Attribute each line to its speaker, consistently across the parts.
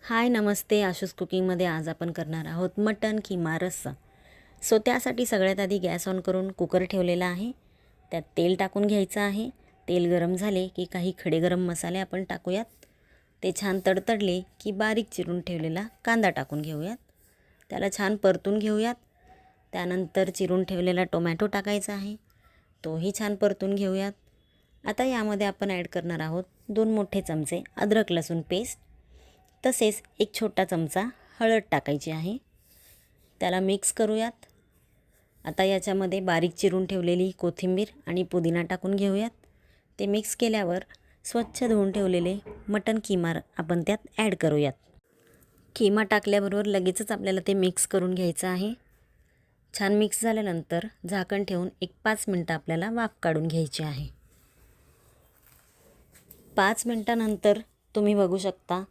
Speaker 1: हाय नमस्ते आशूस कुकिंगमध्ये आज आपण करणार आहोत मटन किमा रस्सा. त्यासाठी सगळ्यात आधी गॅस ऑन करून कुकर ठेवलेला आहे. त्यात तेल टाकून घ्यायचं आहे. तेल गरम झाले की काही खडे गरम मसाले आपण टाकूयात. ते छान तडतडले की बारीक चिरून ठेवलेला कांदा टाकून घेऊयात. त्याला छान परतून घेऊयात. त्यानंतर चिरून ठेवलेला टोमॅटो टाकायचा आहे. तोही छान परतून घेऊयात. आता यामध्ये आपण ॲड करणार आहोत 2 मोठे चमचे अद्रक लसूण पेस्ट. तसेच एक छोटा चमचा हळद टाकायची आहे. त्याला मिक्स करूयात. आता याच्यामध्ये बारीक चिरून ठेवलेली कोथिंबीर आणि पुदिना टाकून घेऊयात. ते मिक्स केल्यावर स्वच्छ धुवून ठेवलेले मटन किमा आपण त्यात ॲड करूयात. किमा टाकल्याबरोबर लगेचच आपल्याला ते मिक्स करून घ्यायचं आहे. छान मिक्स झाल्यानंतर झाकण ठेवून एक 5 मिनटं आपल्याला वाफ काढून घ्यायची आहे. 5 मिनटानंतर तुम्ही बघू शकता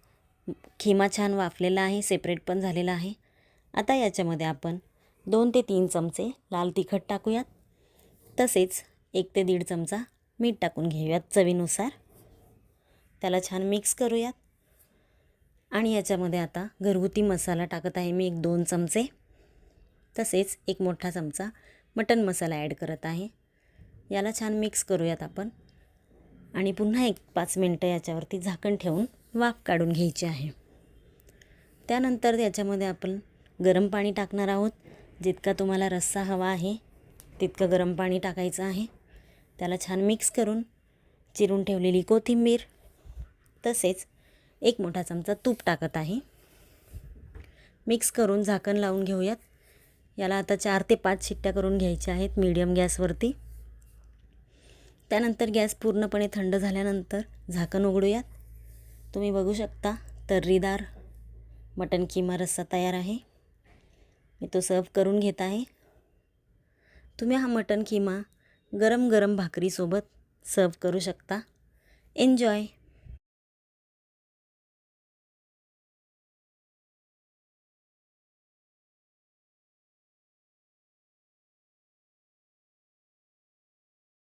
Speaker 1: किमा छान वाफलेला आहे, सेपरेट पण झालेला आहे. आता याच्यामध्ये आपण 2 ते 3 चमचे लाल तिखट टाकूयात. तसेच 1 ते 1.5 चमचा मीठ टाकून घेऊयात चवीनुसार. त्याला छान मिक्स करूयात. आणि याच्यामध्ये आता घरगुती मसाला टाकत आहे मी 1-2 चमचे. तसेच 1 मोठा चमचा मटन मसाला ॲड करत आहे. याला छान मिक्स करूयात आपण. आणि पुन्हा 5 मिनटं याच्यावरती झाकण ठेवून वाफ काढून घ्यायची आहे. त्यानंतर याच्यामध्ये आपण गरम पाणी टाकणार आहोत. जितका तुम्हाला रस्सा हवा आहे तितकं गरम पाणी टाकायचं आहे. त्याला छान मिक्स करून चिरून ठेवलेली कोथिंबीर तसेच 1 मोठा चमचा तूप टाकत आहे. मिक्स करून झाकण लावून घेऊयात. याला आता 4 ते 5 शिट्ट्या करून घ्यायच्या आहेत मीडियम गॅसवरती. त्यानंतर गॅस पूर्णपणे थंड झाल्यानंतर झाकण उघडूयात. तुम्ही बघू शकता तर्रीदार मटन किमा रस्सा तयार आहे. मी तो सर्व करून घेत आहे. तुम्ही हा मटन किमा गरम गरम भाकरीसोबत सर्व करू शकता. एन्जॉय.